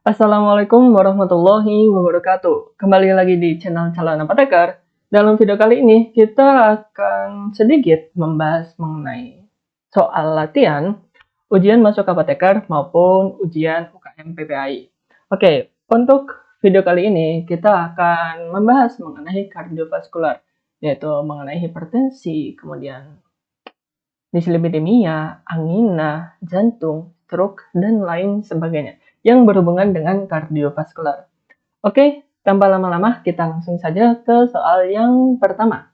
Assalamualaikum warahmatullahi wabarakatuh. Kembali lagi di channel Calon Apoteker. Dalam video kali ini, kita akan sedikit membahas mengenai soal latihan ujian masuk apoteker maupun ujian UKM PPAI. Oke, untuk video kali ini, kita akan membahas mengenai kardiovaskular, yaitu mengenai hipertensi, kemudian dislipidemia, angina, jantung, stroke, dan lain sebagainya yang berhubungan dengan kardiovaskular. Oke, tanpa lama-lama kita langsung saja ke soal yang pertama.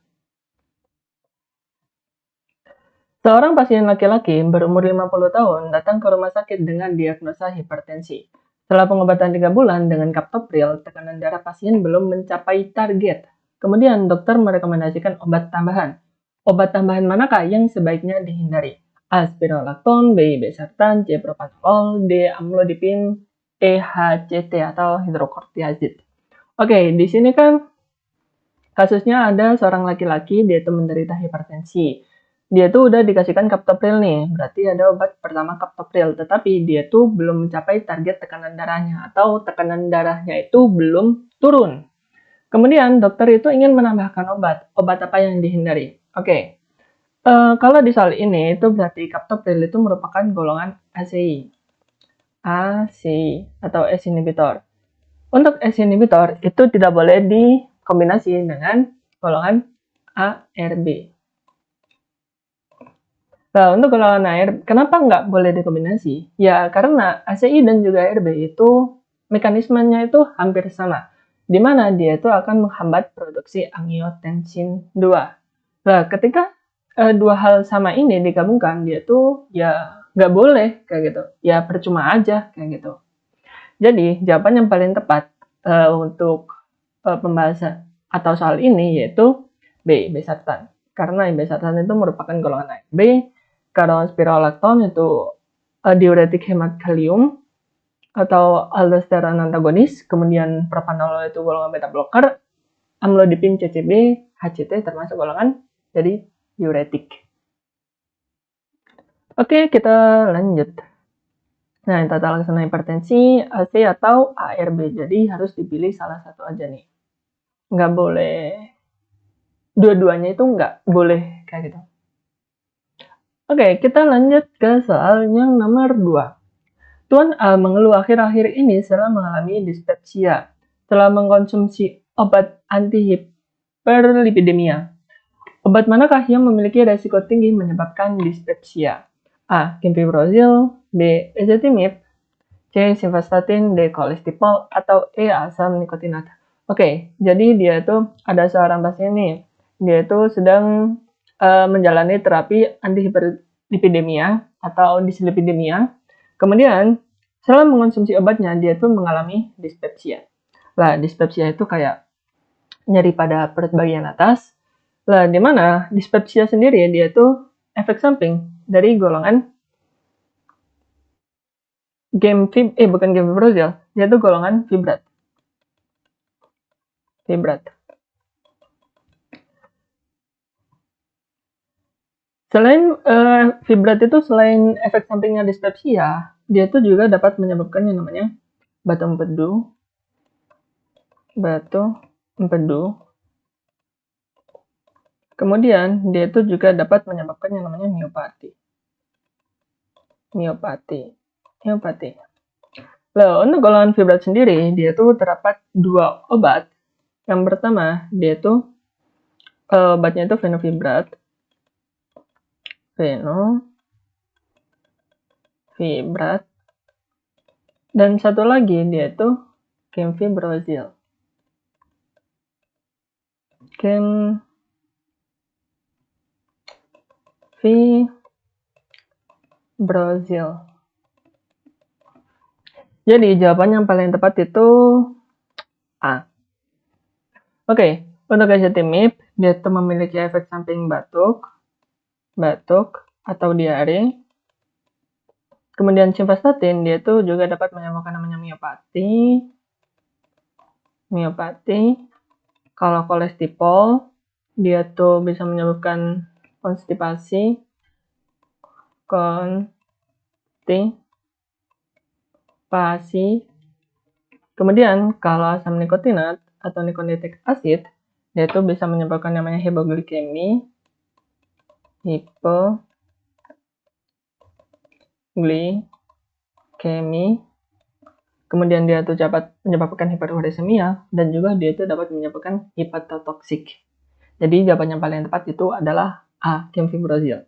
Seorang pasien laki-laki berumur 50 tahun datang ke rumah sakit dengan diagnosa hipertensi. Setelah pengobatan 3 bulan dengan kaptopril, tekanan darah pasien belum mencapai target. Kemudian dokter merekomendasikan obat tambahan. Obat tambahan manakah yang sebaiknya dihindari? A. Spironolactone, B. Irbesartan, C. Propanolol, D. Amlodipin, E. HCT atau hidrokortiazid. Oke, di sini kan kasusnya ada seorang laki-laki, dia itu menderita hipertensi. Dia tuh udah dikasihkan kaptopril nih, berarti ada obat pertama kaptopril, tetapi dia tuh belum mencapai target tekanan darahnya, atau tekanan darahnya itu belum turun. Kemudian dokter itu ingin menambahkan obat. Obat apa yang dihindari? Oke, kalau di soal ini itu berarti kaptopril itu merupakan golongan ACI. ACI atau ACE inhibitor. Untuk ACE inhibitor itu tidak boleh dikombinasi dengan golongan ARB. Nah, untuk golongan air, kenapa nggak boleh dikombinasi? Ya, karena ACI dan juga ARB itu mekanismenya itu hampir sama, di mana dia itu akan menghambat produksi angiotensin 2. Nah, ketika dua hal sama ini digabungkan, dia tuh ya nggak boleh kayak gitu. Ya percuma aja kayak gitu. Jadi, jawaban yang paling tepat untuk pembahasan atau soal ini yaitu B, Irbesartan. Karena Irbesartan itu merupakan golongan ARB, kalau spironolactone itu diuretik hemat kalium atau aldosteron antagonis, kemudian propanolol itu golongan beta blocker, amlodipin CCB, HCT termasuk golongan jadi diuretik. Oke, kita lanjut. Nah, yang tata laksana hipertensi, AC atau ARB. Jadi harus dipilih salah satu aja nih. Nggak boleh, dua-duanya itu nggak boleh kayak gitu. Oke, kita lanjut ke soal yang nomor 2. Tuan A mengeluh akhir-akhir ini setelah mengalami dispepsia setelah mengkonsumsi obat antihiperlipidemia. Obat manakah yang memiliki resiko tinggi menyebabkan dispepsia? A. Kimviprozil, B. Ezetimibe, C. Simvastatin, D. Kolestipol, atau E. Asam nikotinat. Oke, jadi dia itu ada seorang pasien nih. Dia itu sedang menjalani terapi antihiperlipidemia atau dislipidemia. Kemudian, setelah mengonsumsi obatnya, dia itu mengalami dispepsia. Lah, dispepsia itu kayak nyeri pada perut bagian atas. Lah, di mana dispepsia sendiri dia itu efek samping dari golongan bukan gemfibrozil, dia itu golongan fibrat. Selain fibrat itu selain efek sampingnya dispepsia, dia itu juga dapat menyebabkan yang namanya batu empedu. Kemudian dia itu juga dapat menyebabkan yang namanya miopati. Lalu untuk golongan fibrat sendiri, dia itu terdapat 2 obat. Yang pertama, dia itu obatnya itu fenofibrat. Dan satu lagi dia itu gemfibrozil. Jadi jawaban yang paling tepat itu A. Oke, untuk ezetimibe, dia itu memiliki efek samping batuk atau diare. Kemudian simvastatin, dia itu juga dapat menyebabkan namanya miopati. Kalau kolestipol, dia tuh bisa menyebabkan konstipasi. Kemudian kalau asam nikotinat atau nikotinic acid, dia itu bisa menyebabkan namanya hipoglikemi, kemudian dia itu dapat menyebabkan hiperuremia, dan juga dia itu dapat menyebabkan hepatotoksik. Jadi jawaban yang paling tepat itu adalah A, gemfibrozil.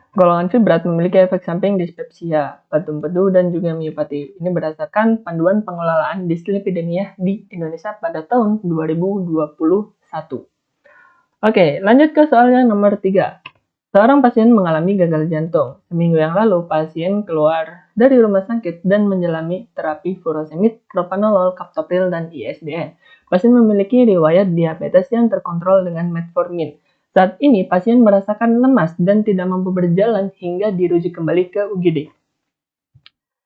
Golongan fibrat memiliki efek samping dispepsia, batu empedu, dan juga miopati. Ini berdasarkan panduan pengelolaan dislipidemia di Indonesia pada tahun 2021. Oke, lanjut ke soal yang nomor 3. Seorang pasien mengalami gagal jantung. Seminggu yang lalu, pasien keluar dari rumah sakit dan menjalani terapi furosemid, propanolol, captopril, dan ISDN. Pasien memiliki riwayat diabetes yang terkontrol dengan metformin. Saat ini, pasien merasakan lemas dan tidak mampu berjalan hingga dirujuk kembali ke UGD.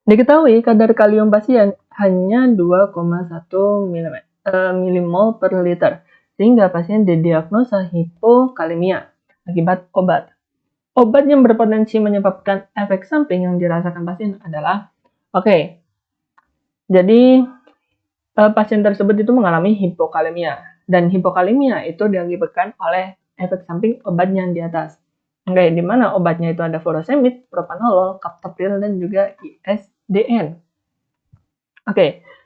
Diketahui kadar kalium pasien hanya 2,1 milimol per liter, sehingga pasien didiagnosa hipokalemia akibat obat. Obat yang berpotensi menyebabkan efek samping yang dirasakan pasien adalah, jadi pasien tersebut itu mengalami hipokalemia, dan hipokalemia itu diakibatkan oleh efek samping obat yang di atas. Di mana obatnya itu ada furosemid, propanolol, captopril, dan juga ISDN.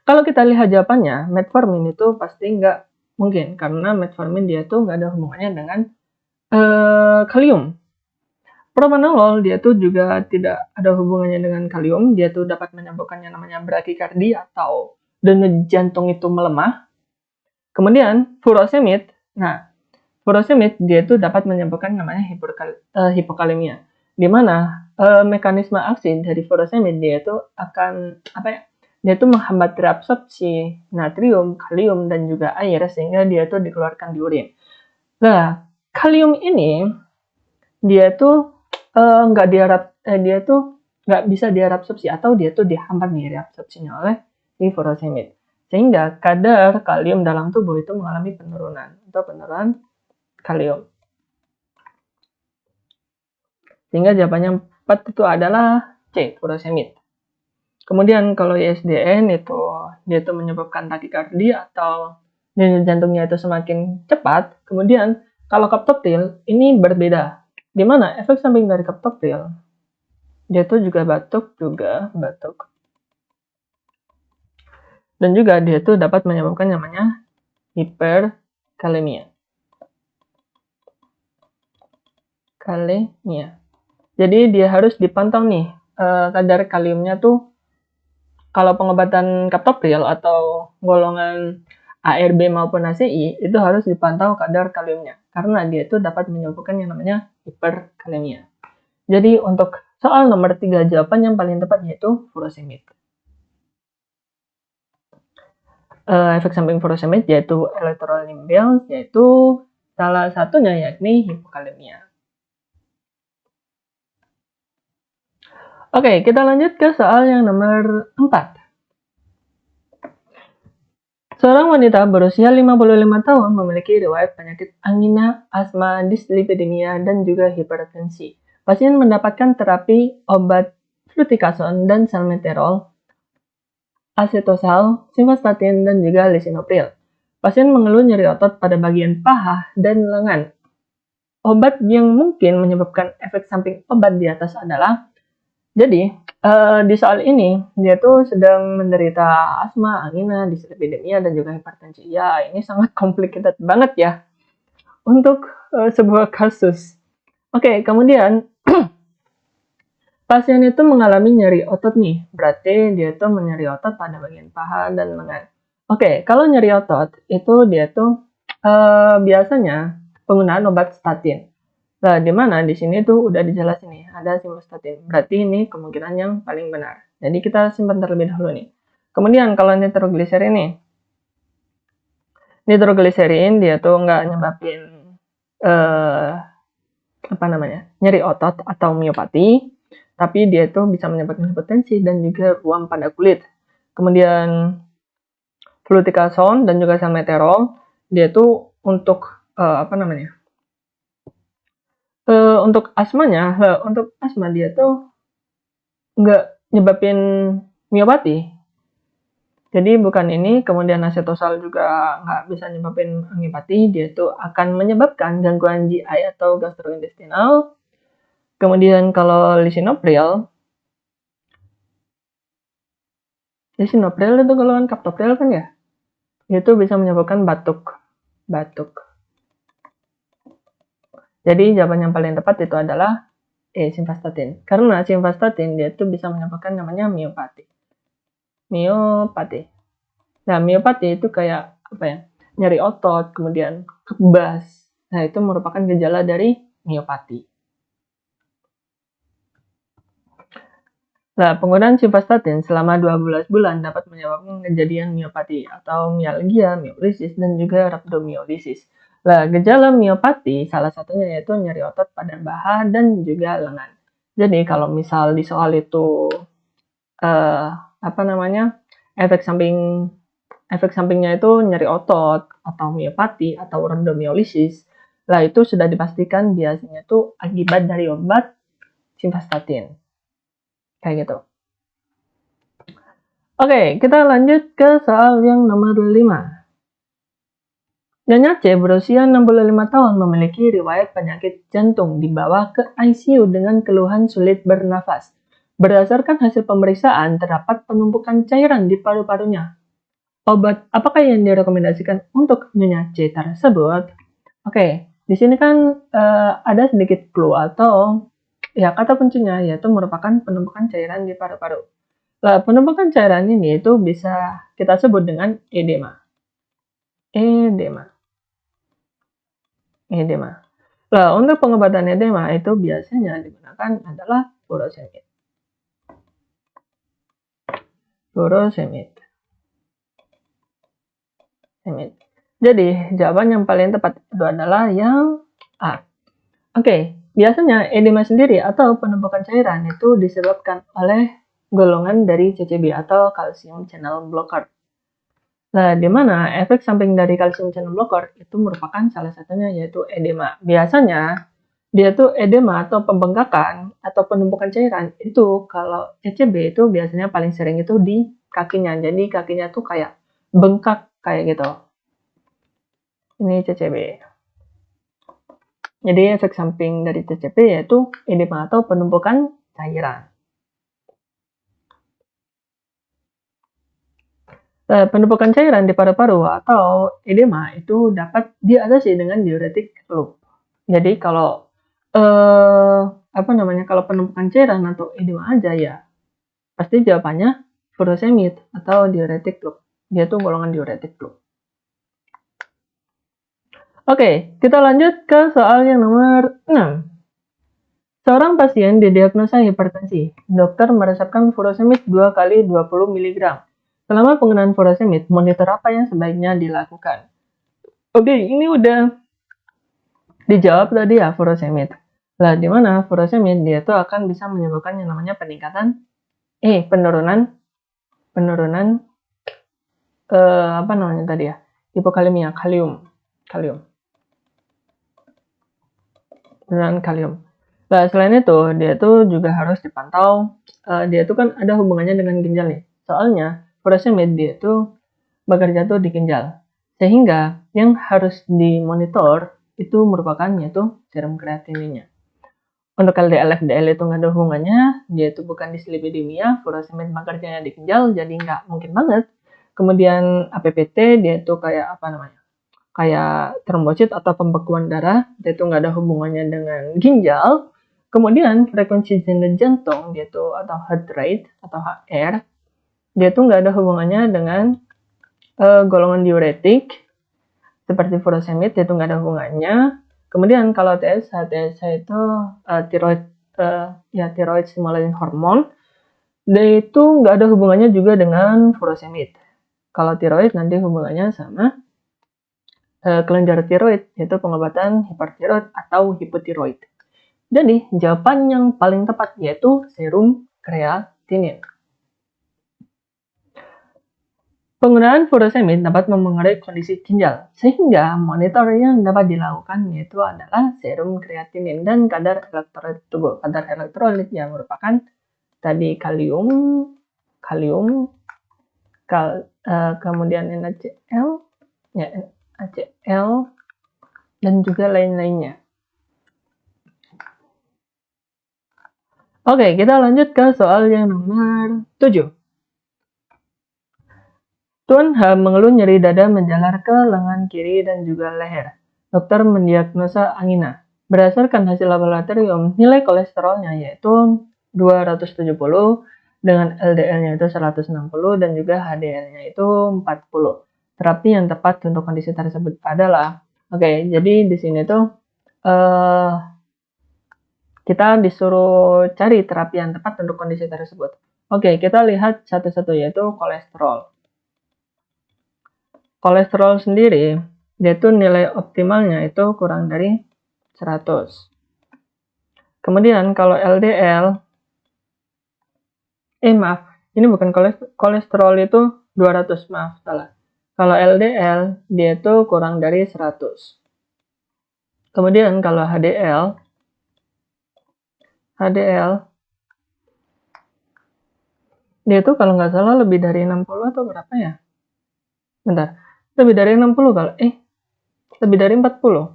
Kalau kita lihat jawabannya, metformin itu pasti nggak mungkin, karena metformin dia tuh nggak ada hubungannya dengan kalium. Propanolol dia tuh juga tidak ada hubungannya dengan kalium, dia tuh dapat menyebabkan yang namanya brakikardia atau denyut jantung itu melemah. Kemudian furosemid, furosemid dia tuh dapat menyebabkan namanya hipokalemia, di mana mekanisme aksi dari furosemid dia tuh akan dia tuh menghambat reabsorpsi natrium, kalium, dan juga air sehingga dia tuh dikeluarkan di urin. Nah, kalium ini dia tuh dia tuh nggak bisa direabsorpsi atau dia tuh dihambat di reabsorpsinya oleh furosemid, sehingga kadar kalium dalam tubuh itu mengalami penurunan kalium. Sehingga jawabannya 4 itu adalah C, furosemid. Kemudian kalau ISDN itu dia tuh menyebabkan takikardia atau denyut jantungnya itu semakin cepat. Kemudian kalau captopril ini berbeda, di mana efek samping dari captopril dia tuh juga batuk, dan juga dia tuh dapat menyebabkan namanya hiperkalemia. Jadi dia harus dipantau nih kadar kaliumnya tuh. Kalau pengobatan captopril atau golongan ARB maupun ACI itu harus dipantau kadar kaliumnya, karena dia itu dapat menyebabkan yang namanya hiperkalemia. Jadi untuk soal nomor 3 jawaban yang paling tepat yaitu furosemid. Efek samping furosemid yaitu elektrolimbial, yaitu salah satunya yakni hipokalemia. Oke, kita lanjut ke soal yang nomor 4. Seorang wanita berusia 55 tahun memiliki riwayat penyakit angina, asma, dislipidemia, dan juga hipertensi. Pasien mendapatkan terapi obat fluticasone dan salmeterol, acetosal, simvastatin, dan juga lisinopril. Pasien mengeluh nyeri otot pada bagian paha dan lengan. Obat yang mungkin menyebabkan efek samping obat di atas adalah, jadi di soal ini dia tuh sedang menderita asma, angina, dislipidemia, dan juga hipertensi. Ya, ini sangat complicated banget ya untuk sebuah kasus. Kemudian pasien itu mengalami nyeri otot nih, berarti dia tuh menyeri otot pada bagian paha dan lengan. Kalau nyeri otot itu dia tuh biasanya penggunaan obat statin. Nah, di mana di sini tuh udah dijelasin nih, ada simvastatin. Berarti ini kemungkinan yang paling benar. Jadi kita simpan terlebih dahulu nih. Kemudian kalau nitrogliserin nih, nitrogliserin dia tuh nggak nyebabin nyeri otot atau miopati, tapi dia tuh bisa menyebabkan hipertensi dan juga ruam pada kulit. Kemudian fluticasone dan juga salmeterol dia tuh untuk untuk asma dia tuh nggak nyebabin miopati, Jadi bukan ini, kemudian asetosal juga nggak bisa nyebabin angipati, dia itu akan menyebabkan gangguan GI atau gastrointestinal. Kemudian kalau lisinopril itu golongan kaptopril kan ya? Itu bisa menyebabkan batuk. Jadi jawaban yang paling tepat itu adalah simvastatin. Karena simvastatin dia itu bisa menyebabkan namanya miopati. Nah, miopati itu kayak apa ya? Nyeri otot, kemudian kebas. Nah, itu merupakan gejala dari miopati. Nah, penggunaan simvastatin selama 12 bulan dapat menyebabkan kejadian miopati atau mialgia, miolisis, dan juga rhabdomyolisis. Nah, gejala miopati salah satunya yaitu nyeri otot pada baha dan juga lengan. Jadi kalau misal di soal itu efek sampingnya itu nyeri otot atau miopati atau rhabdomyolisis, lah itu sudah dipastikan biasanya itu akibat dari obat simvastatin. Kayak gitu. Oke, kita lanjut ke soal yang nomor 5. Nyonya C berusia 65 tahun memiliki riwayat penyakit jantung dibawa ke ICU dengan keluhan sulit bernafas. Berdasarkan hasil pemeriksaan, terdapat penumpukan cairan di paru-parunya. Obat apakah yang direkomendasikan untuk Nyonya C tersebut? Oke, di sini kan ada sedikit clue atau ya kata kuncinya yaitu merupakan penumpukan cairan di paru-paru. Nah, penumpukan cairan ini itu bisa kita sebut dengan edema. Nah, untuk pengobatan edema itu biasanya digunakan adalah furosemid. Jadi, jawaban yang paling tepat itu adalah yang A. Oke, biasanya edema sendiri atau penumpukan cairan itu disebabkan oleh golongan dari CCB atau calcium channel blocker. Nah, di mana efek samping dari calcium channel blocker itu merupakan salah satunya yaitu edema. Biasanya dia tuh edema atau pembengkakan atau penumpukan cairan itu kalau CCB itu biasanya paling sering itu di kakinya. Jadi kakinya tuh kayak bengkak kayak gitu. Ini CCB. Jadi efek samping dari CCB yaitu edema atau penumpukan cairan. Penumpukan cairan di paru-paru atau edema itu dapat diatasi dengan diuretik loop. Jadi kalau kalau penumpukan cairan atau edema aja ya pasti jawabannya furosemid atau diuretik loop. Dia tuh golongan diuretik loop. Oke, kita lanjut ke soal yang nomor 6. Seorang pasien didiagnosa hipertensi. Dokter meresepkan furosemid 2 kali 20 mg. Selama penggunaan furosemid, monitor apa yang sebaiknya dilakukan? Oke, ini udah dijawab tadi ya furosemid. Lah, di mana furosemid dia tuh akan bisa menyebabkan yang namanya penurunan hipokalemia, kalium. Penurunan kalium. Nah, selain itu, dia tuh juga harus dipantau. Dia tuh kan ada hubungannya dengan ginjal nih. Soalnya furosemid dia tuh bekerja tuh di ginjal. Sehingga yang harus dimonitor itu merupakan yaitu serum kreatininnya. Untuk LDL itu nggak ada hubungannya, dia itu bukan dislipidemia, furosemid bekerjanya di ginjal, jadi nggak mungkin banget. Kemudian APPT dia itu kayak kayak trombosit atau pembekuan darah, dia itu nggak ada hubungannya dengan ginjal. Kemudian frekuensi jantung dia itu atau heart rate atau HR, dia itu nggak ada hubungannya dengan golongan diuretik seperti furosemid, itu nggak ada hubungannya. Kemudian kalau TSH itu thyroid stimulating hormone, dia itu nggak ada hubungannya juga dengan furosemid. Kalau thyroid nanti hubungannya sama kelenjar tiroid, yaitu pengobatan hipertiroid atau hipotiroid. Jadi jawaban yang paling tepat yaitu serum kreatinin. Penggunaan furosemid dapat mempengaruhi kondisi ginjal, sehingga monitor yang dapat dilakukan yaitu adalah serum kreatinin dan kadar elektrolit tubuh. Kadar elektrolit yang merupakan tadi kalium, kemudian NaCl, ya NaCl, dan juga lain-lainnya. Oke, kita lanjut ke soal yang nomor 7. Tuan H mengeluh nyeri dada menjalar ke lengan kiri dan juga leher. Dokter mendiagnosa angina. Berdasarkan hasil laboratorium, nilai kolesterolnya yaitu 270 dengan LDL-nya itu 160 dan juga HDL-nya itu 40. Terapi yang tepat untuk kondisi tersebut adalah, jadi di sini tuh kita disuruh cari terapi yang tepat untuk kondisi tersebut. Kita lihat satu-satu yaitu kolesterol. Kolesterol sendiri, yaitu nilai optimalnya itu kurang dari 100. Kemudian kalau LDL, ini bukan kolesterol itu 200, maaf, salah. Kalau LDL, dia itu kurang dari 100. Kemudian kalau HDL, dia itu kalau nggak salah lebih dari 60 atau berapa ya? Bentar. Lebih dari 60 kalau lebih dari 40.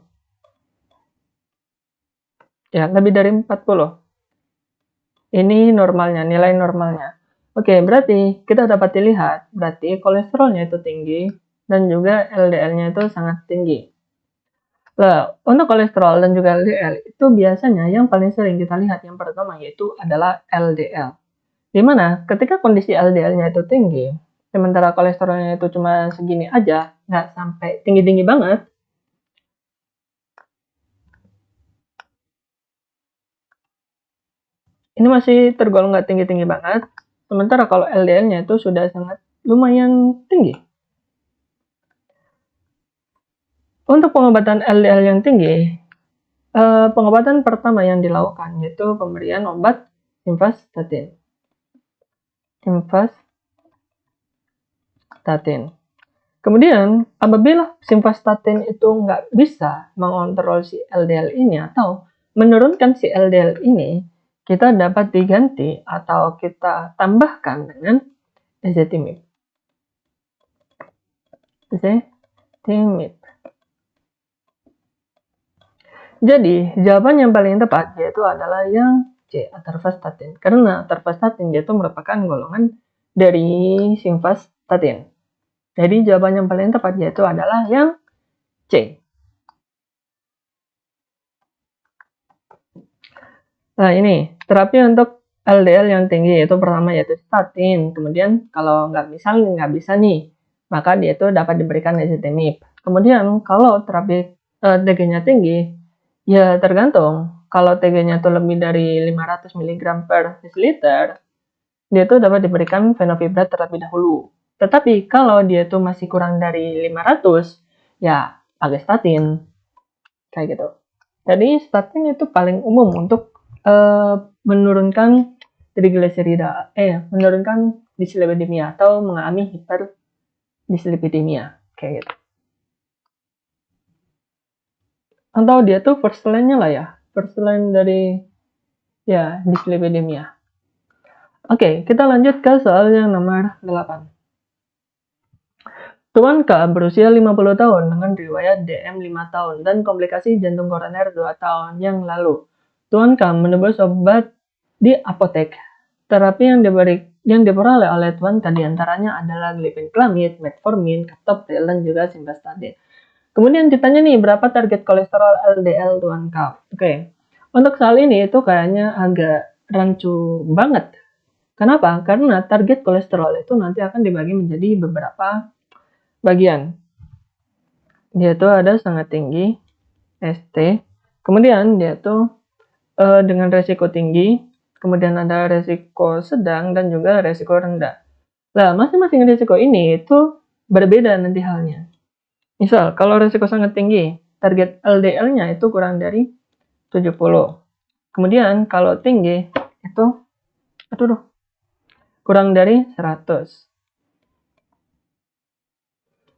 Ya, lebih dari 40. Ini normalnya, nilai normalnya. Berarti kita dapat dilihat, berarti kolesterolnya itu tinggi dan juga LDL-nya itu sangat tinggi. Nah, untuk kolesterol dan juga LDL itu biasanya yang paling sering kita lihat yang pertama yaitu adalah LDL. Dimana ketika kondisi LDL-nya itu tinggi, sementara kolesterolnya itu cuma segini aja, nggak sampai tinggi-tinggi banget. Ini masih tergolong nggak tinggi-tinggi banget, sementara kalau LDL-nya itu sudah sangat lumayan tinggi. Untuk pengobatan LDL yang tinggi, pengobatan pertama yang dilakukan yaitu pemberian obat simvastatin. Kemudian, apabila simvastatin itu nggak bisa mengontrol si LDL ini atau menurunkan si LDL ini, kita dapat diganti atau kita tambahkan dengan ezetimibe. Jadi, jawaban yang paling tepat yaitu adalah yang C, atorvastatin. Karena atorvastatin itu merupakan golongan dari simvastatin. Jadi, jawaban yang paling tepat yaitu adalah yang C. Nah, ini terapi untuk LDL yang tinggi yaitu pertama yaitu statin. Kemudian kalau nggak bisa nih, maka dia itu dapat diberikan ezetimibe. Kemudian kalau terapi TG-nya tinggi, ya tergantung. Kalau TG-nya itu lebih dari 500 mg per desiliter, dia itu dapat diberikan fenofibrate terlebih dahulu. Tetapi kalau dia itu masih kurang dari 500, ya pakai statin. Kayak gitu. Jadi statin itu paling umum untuk menurunkan trigliserida, menurunkan dislipidemia atau mengalami hiperdislipidemia, kayak gitu. Atau dia tuh first line-nya lah ya, first line dari dislipidemia. Kita lanjut ke soal yang nomor 8. Tuan K berusia 50 tahun dengan riwayat DM 5 tahun dan komplikasi jantung koroner 2 tahun yang lalu. Tuan K menebus obat di apotek. Terapi yang diperoleh oleh Tuan K diantaranya adalah glibenclamide, metformin, captopril, dan juga simvastatin. Kemudian ditanya nih, berapa target kolesterol LDL Tuan K? Untuk soal ini itu kayaknya agak rancu banget. Kenapa? Karena target kolesterol itu nanti akan dibagi menjadi beberapa bagian. Dia itu ada sangat tinggi, ST. Kemudian dia itu dengan resiko tinggi, kemudian ada resiko sedang dan juga resiko rendah. Nah, masing-masing resiko ini itu berbeda nanti halnya. Misal, kalau resiko sangat tinggi, target LDL-nya itu kurang dari 70. Kemudian, kalau tinggi, itu kurang dari 100.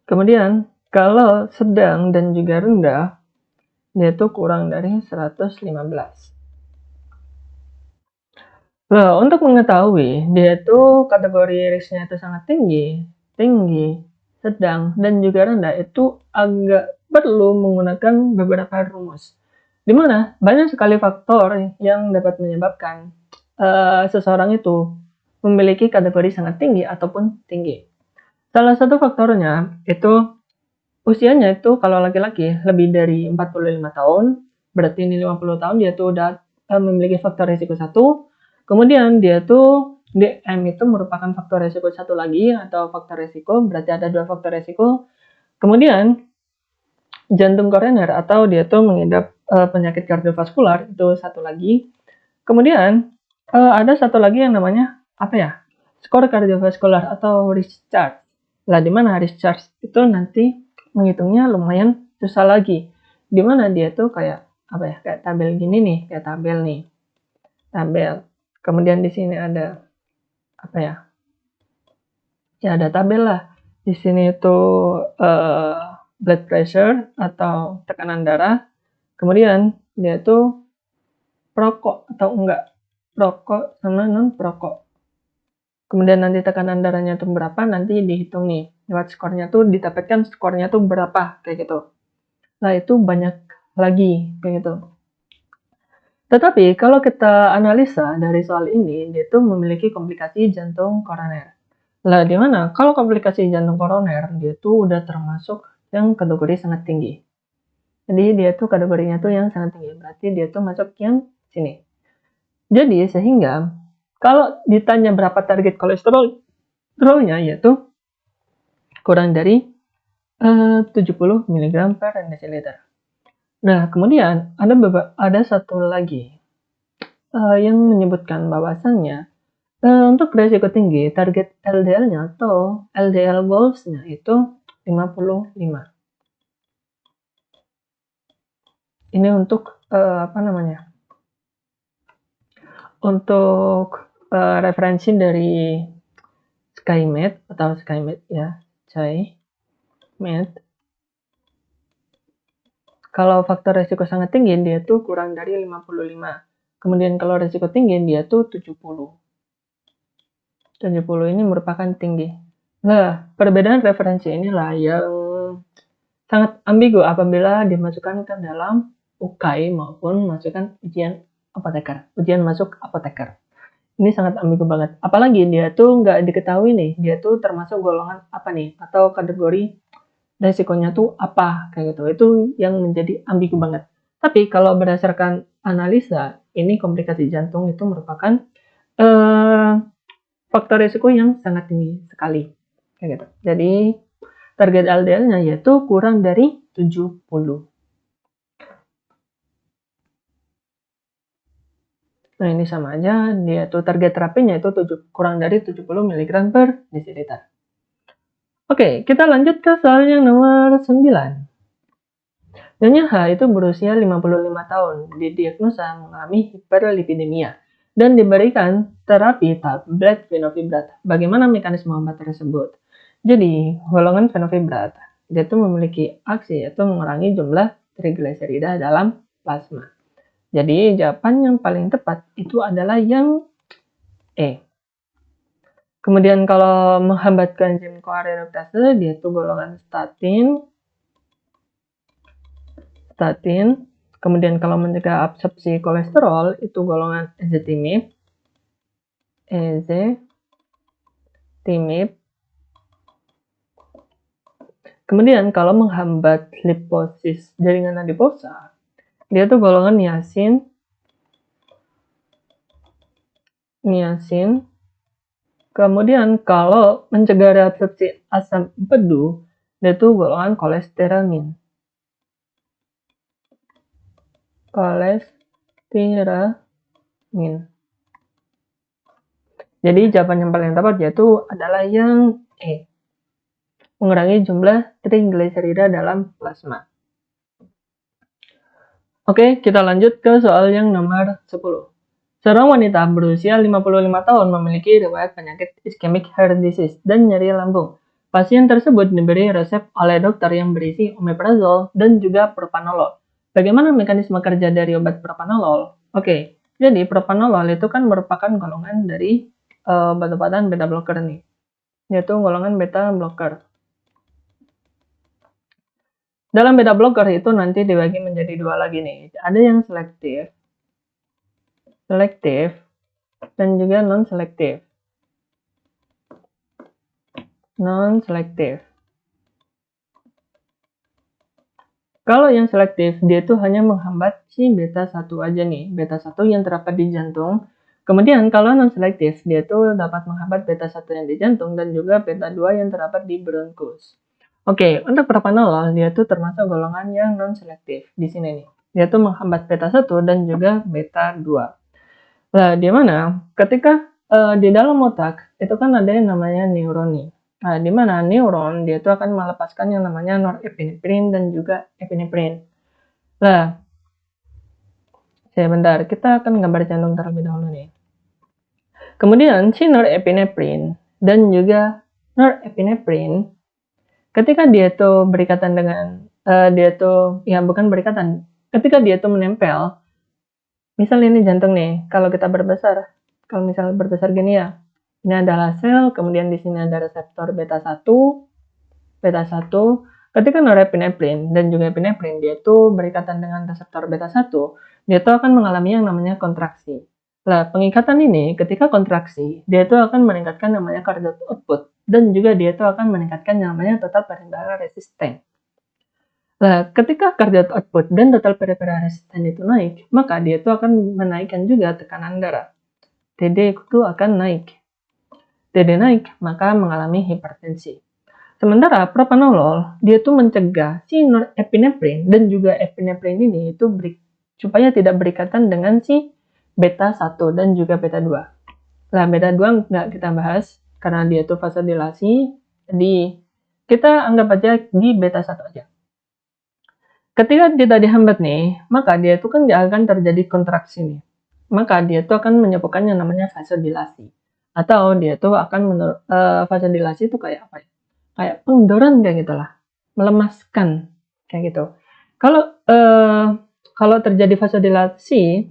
Kemudian, kalau sedang dan juga rendah, dia itu kurang dari 115. Nah, untuk mengetahui dia itu kategori risknya itu sangat tinggi, tinggi, sedang, dan juga rendah itu agak perlu menggunakan beberapa rumus. Di mana banyak sekali faktor yang dapat menyebabkan seseorang itu memiliki kategori sangat tinggi ataupun tinggi. Salah satu faktornya itu usianya itu kalau laki-laki lebih dari 45 tahun, berarti ini 50 tahun dia tuh udah memiliki faktor risiko 1. Kemudian dia tuh DM itu merupakan faktor risiko 1 lagi atau faktor risiko, berarti ada 2 faktor risiko. Kemudian jantung koroner atau dia tuh mengidap penyakit kardiovaskular itu 1 lagi. Kemudian ada 1 lagi yang namanya apa ya? Skor kardiovaskular atau risk chart. Lah di mana risk chart itu nanti menghitungnya lumayan susah lagi. Di mana dia tuh kayak apa ya? Kayak tabel gini nih, kayak tabel nih. Tabel. Kemudian di sini ada apa ya? Ya ada tabel lah. Di sini itu blood pressure atau tekanan darah. Kemudian dia tuh perokok atau enggak. Perokok sama non perokok. Kemudian nanti tekanan darahnya tuh berapa, nanti dihitung nih. Lewat skornya tuh didapatkan skornya tuh berapa, kayak gitu. Nah, itu banyak lagi, kayak gitu. Tetapi, kalau kita analisa dari soal ini, dia tuh memiliki komplikasi jantung koroner. Lah, di mana? Kalau komplikasi jantung koroner, dia tuh udah termasuk yang kategori sangat tinggi. Jadi, dia tuh kategorinya tuh yang sangat tinggi. Berarti dia tuh masuk yang sini. Jadi, sehingga kalau ditanya berapa target kolesterolnya, yaitu kurang dari 70 mg per desiliter. Nah, kemudian ada satu lagi yang menyebutkan bahwasannya untuk resiko tinggi, target LDL-nya atau LDL goals-nya itu 55. Ini untuk apa namanya? Untuk referensi dari SkyMed atau SkyMed ya, SkyMed. Kalau faktor resiko sangat tinggi, dia tuh kurang dari 55. Kemudian kalau resiko tinggi, dia tuh 70. 70 ini merupakan tinggi. Nah, perbedaan referensi inilah yang sangat ambigu apabila dimasukkan ke dalam UKAI maupun masukkan ujian apoteker, ujian masuk apoteker. Ini sangat ambigu banget. Apalagi dia tuh nggak diketahui nih, dia tuh termasuk golongan apa nih, atau kategori resikonya tuh apa, kayak gitu. Itu yang menjadi ambigu banget. Tapi kalau berdasarkan analisa, ini komplikasi jantung itu merupakan faktor risiko yang sangat tinggi sekali. Kayak gitu. Jadi, target LDL-nya yaitu kurang dari 70. Nah, ini sama aja, dia tuh target terapinya itu kurang dari 70 mg per desiliter. Oke, kita lanjut ke soal yang nomor 9. Nyonya H itu berusia 55 tahun, didiagnosa mengalami hiperlipidemia, dan diberikan terapi tablet fenofibrat. Bagaimana mekanisme obat tersebut? Jadi, golongan fenofibrat, dia itu memiliki aksi yaitu mengurangi jumlah trigliserida dalam plasma. Jadi, jawaban yang paling tepat itu adalah yang E. Kemudian kalau menghambat enzim CoA reduktase, dia itu golongan statin. Kemudian kalau mencegah absorpsi kolesterol, itu golongan ezetimibe. Kemudian kalau menghambat liposis jaringan adiposa, dia tuh golongan niacin. Kemudian kalau mencegah reabsorpsi asam empedu, dia tuh golongan kolesteramin. Jadi jawaban yang paling tepat yaitu adalah yang E. Mengurangi jumlah trigliserida dalam plasma. Oke, kita lanjut ke soal yang nomor 10. Seorang wanita berusia 55 tahun memiliki riwayat penyakit ischemic heart disease dan nyeri lambung. Pasien tersebut diberi resep oleh dokter yang berisi omeprazol dan juga propanolol. Bagaimana mekanisme kerja dari obat propanolol? Oke, jadi propanolol itu kan merupakan golongan dari obat-obatan beta blocker nih. yaitu golongan beta blocker. Dalam beta blocker itu nanti dibagi menjadi dua lagi nih. Ada yang selektif, dan juga non-selektif. Kalau yang selektif, dia itu hanya menghambat si beta 1 aja nih, beta 1 yang terdapat di jantung. Kemudian kalau non-selektif, dia itu dapat menghambat beta 1 yang di jantung dan juga beta 2 yang terdapat di bronkus. Oke, untuk propranolol, dia itu termasuk golongan yang non-selektif di sini nih. Dia itu menghambat beta 1 dan juga beta 2. Nah, di mana ketika di dalam otak, itu kan ada yang namanya neuron nih. Nah, di mana neuron, dia itu akan melepaskan yang namanya norepinefrin dan juga epinefrin. Nah, sebentar, kita akan gambar jantung terlebih dahulu nih. Kemudian, si norepinefrin dan juga norepinefrin, ketika dia itu berikatan dengan, ketika dia itu menempel, misal ini jantung nih, kalau kita berbesar, kalau misalnya berbesar gini ya, ini adalah sel, kemudian di sini ada reseptor beta 1, ketika norepinefrin dan juga epinefrin, dia itu berikatan dengan reseptor beta 1, dia itu akan mengalami yang namanya kontraksi. Nah, pengikatan ini ketika kontraksi, dia itu akan meningkatkan namanya cardiac output, dan juga dia itu akan meningkatkan yang namanya total peripheral resistance. Nah, ketika cardiac output dan total peripheral resistance itu naik, maka dia itu akan menaikkan juga tekanan darah. TD itu akan naik. TD naik, maka mengalami hipertensi. Sementara propranolol, dia itu mencegah si norepinefrin dan juga epinefrin ini itu supaya tidak berikatan dengan si beta 1 dan juga beta 2. Nah, beta 2 nggak kita bahas karena dia itu vasodilasi, jadi kita anggap aja di beta 1 aja. Ketika tidak dihambat nih, maka dia itu kan nggak akan terjadi kontraksi nih. Maka dia itu akan menyebabkan yang namanya vasodilasi. Atau dia itu akan vasodilasi itu kayak apa ya? Kayak pengendoran kayak gitulah. Melemaskan kayak gitu. Kalau terjadi vasodilasi,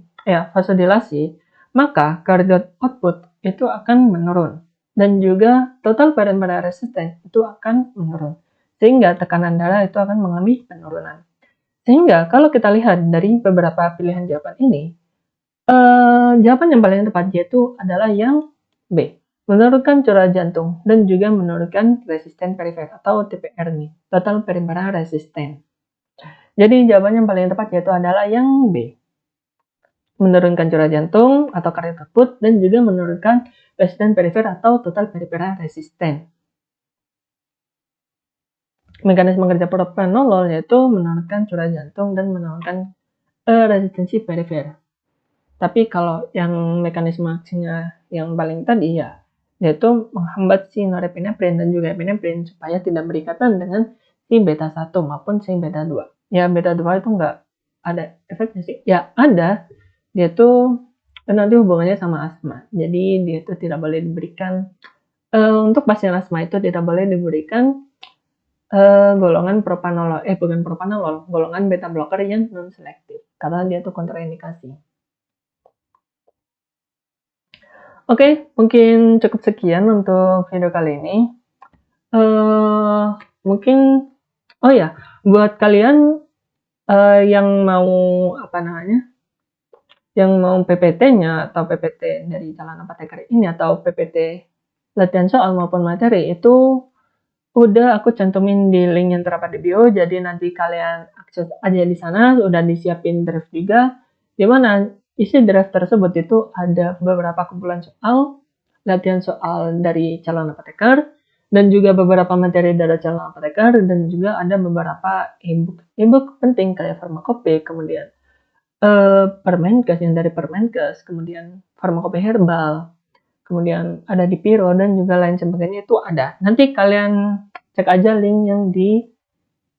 maka cardiac output itu akan menurun dan juga total peripheral resistance itu akan menurun. Sehingga tekanan darah itu akan mengalami penurunan. Sehingga kalau kita lihat dari beberapa pilihan jawaban ini, jawaban yang paling tepat yaitu adalah yang B, menurunkan curah jantung dan juga menurunkan resisten perifer atau TPR nih, total peripheral resistance. Jadi jawaban yang paling tepat yaitu adalah yang B, menurunkan curah jantung atau cardiac output dan juga menurunkan resisten perifer atau total peripheral resistance. Mekanisme kerja propranolol yaitu menurunkan curah jantung dan menurunkan resistensi perifer. Tapi kalau yang mekanisme aksinya yang paling tadi ya, yaitu menghambat si norepinefrin dan juga epinefrin supaya tidak berikatan dengan si beta 1 maupun si beta 2. Ya, beta 2 itu nggak ada efeknya sih. Ya, ada. Dia tuh nanti hubungannya sama asma. Jadi, dia itu tidak boleh diberikan, untuk pasien asma itu tidak boleh diberikan golongan golongan beta blocker yang non-selektif. Karena dia tuh kontraindikasi. Oke, mungkin cukup sekian untuk video kali ini. Mungkin, buat kalian yang mau yang mau PPT-nya atau PPT dari calon apoteker ini atau PPT latihan soal maupun materi itu udah aku cantumin di link yang terdapat di bio. Jadi nanti kalian akses aja di sana, udah disiapin draft juga, dimana isi draft tersebut itu ada beberapa kumpulan soal, latihan soal dari calon apoteker, dan juga beberapa materi dari calon apoteker, dan juga ada beberapa e-book penting kayak farmakope, kemudian Permenkes yang dari Permenkes, kemudian farmakope herbal, kemudian ada di Piro, dan juga lain sebagainya itu ada. Nanti kalian cek aja link yang di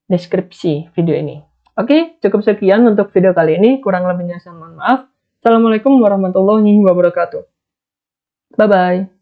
deskripsi video ini. Oke, cukup sekian untuk video kali ini. Kurang lebihnya saya mohon maaf. Assalamualaikum warahmatullahi wabarakatuh. Bye-bye.